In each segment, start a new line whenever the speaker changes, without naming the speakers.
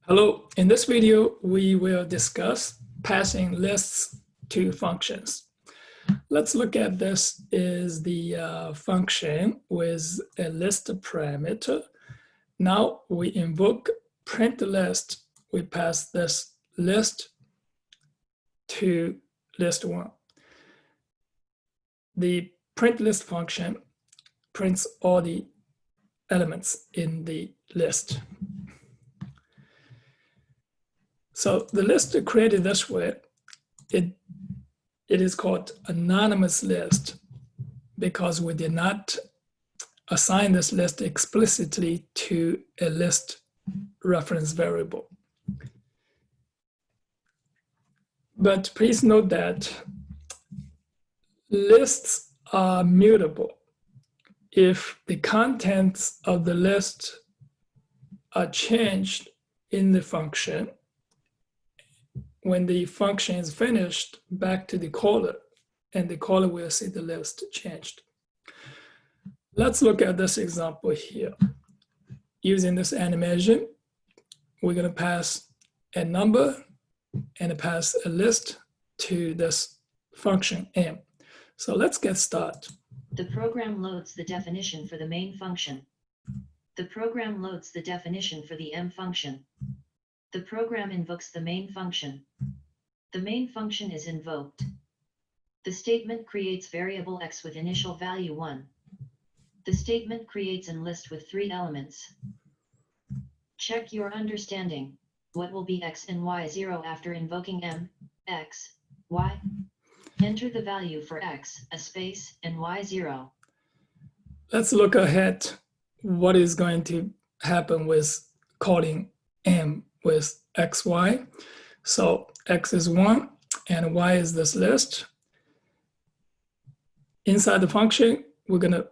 Hello, in this video, we will discuss passing lists to functions. Let's look at this is the function with a list parameter. Now we invoke print list. We pass this list to list one. The print list function prints all the elements in the list. So the list created this way, it is called anonymous list because we did not assign this list explicitly to a list reference variable. But please note that lists are mutable. If the contents of the list are changed in the function, when the function is finished, back to the caller, and the caller will see the list changed. Let's look at this example here. Using this animation, we're going to pass a number and pass a list to this function m. So let's get started.
The program loads the definition for the main function. The program loads the definition for the m function. The program invokes the main function. The main function is invoked. The statement creates variable x with initial value 1. The statement creates an list with 3 elements. Check your understanding. What will be x and y 0 after invoking m, x, y? Enter the value for x, a space, and y 0.
Let's look ahead what is going to happen with calling m with xy. So x is 1 and y is this list. Inside the function, we're going to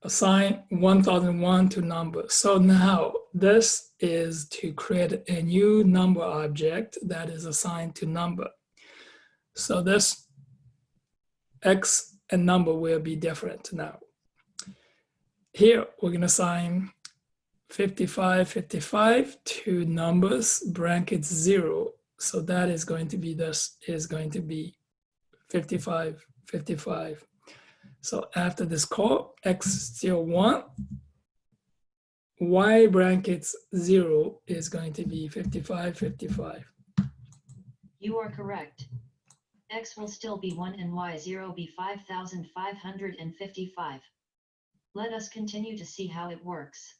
assign 1001 to number. So now this is to create a new number object that is assigned to number. So this x and number will be different now. Here we're going to assign 55, 55 to numbers, brackets 0. So that is going to be, this is going to be 55, 55. So after this call, x still 1, y brackets 0 is going to be 55, 55.
You are correct. X will still be 1 and y 0 be 5555. Let us continue to see how it works.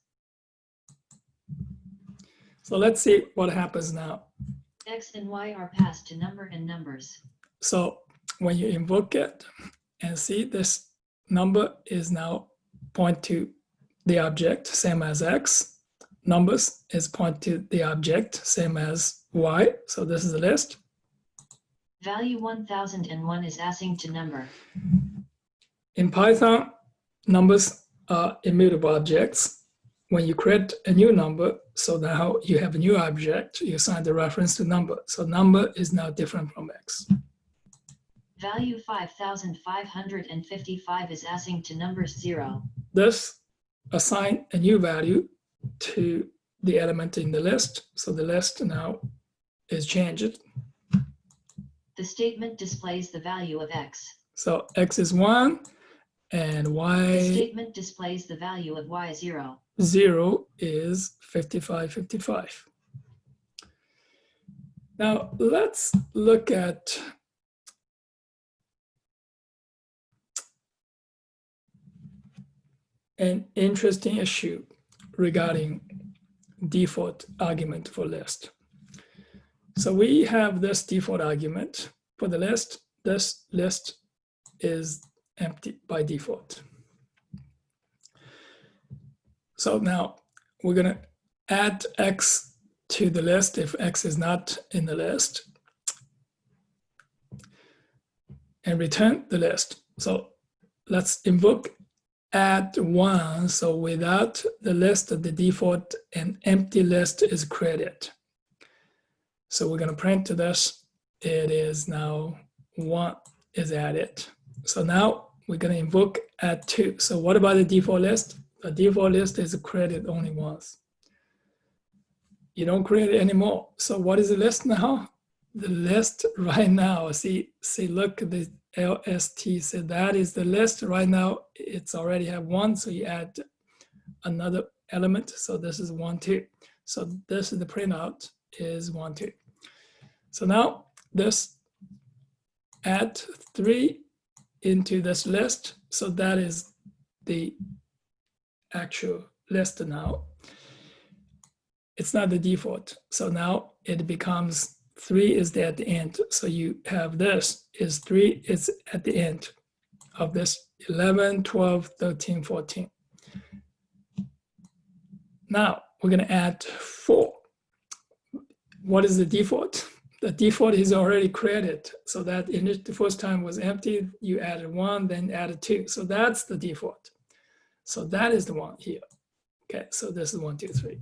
So let's see what happens now.
X and y are passed to number and numbers.
So when you invoke it and see this number is now point to the object, same as x. Numbers is point to the object, same as y. So this is the list.
Value 1001 is assigned to number.
In Python, numbers are immutable objects. When you create a new number, so now you have a new object, you assign the reference to number. So number is now different from x.
Value 5555 is assigned to numbers 0.
This assign a new value to the element in the list. So the list now is changed.
The statement displays the value of x.
So x is 1 and y.
The statement displays the value of y 0.
0 is 55, 55. Now let's look at an interesting issue regarding default argument for list. So we have this default argument for the list. This list is empty by default. So now we're going to add x to the list if x is not in the list and return the list. So let's invoke add 1. So without the list, the default an empty list is created. So we're going to print to this. It is now 1 is added. So now we're going to invoke add 2. So what about the default list? The default list is created only once. you don't create it anymore. So what is the list now? The list right now, see, look at the LST, so that is the list right now. It's already have 1, so you add another element. So this is 1, 2. So this is the printout is 1, 2. So now this add 3 into this list. So that is the actual list now. It's not the default. So now it becomes 3 is there at the end. So you have this is 3 is at the end of this 11, 12, 13, 14. Now we're going to add 4. What is the default? The default is already created. So that the first time was empty, you added 1, then added 2. So that's the default. So that is the one here. Okay, so this is 1, 2, 3.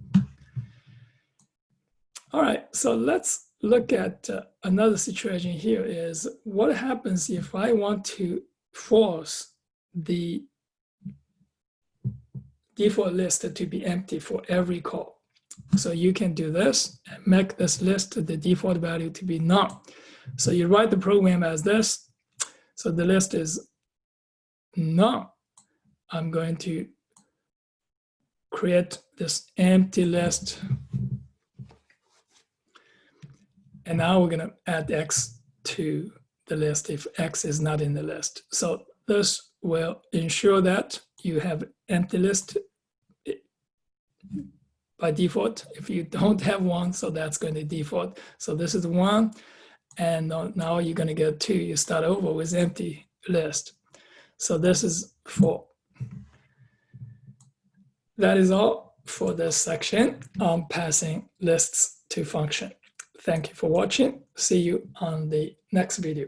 All right, so let's look at another situation here is what happens if I want to force the default list to be empty for every call. So you can do this and make this list the default value to be none. So you write the program as this. So the list is none. I'm going to create this empty list. And now we're going to add X to the list if X is not in the list. So this will ensure that you have empty list by default. If you don't have 1, so that's going to default. So this is 1, and now you're going to get 2. You start over with empty list. So this is 4. That is all for this section on passing lists to function. Thank you for watching. See you on the next video.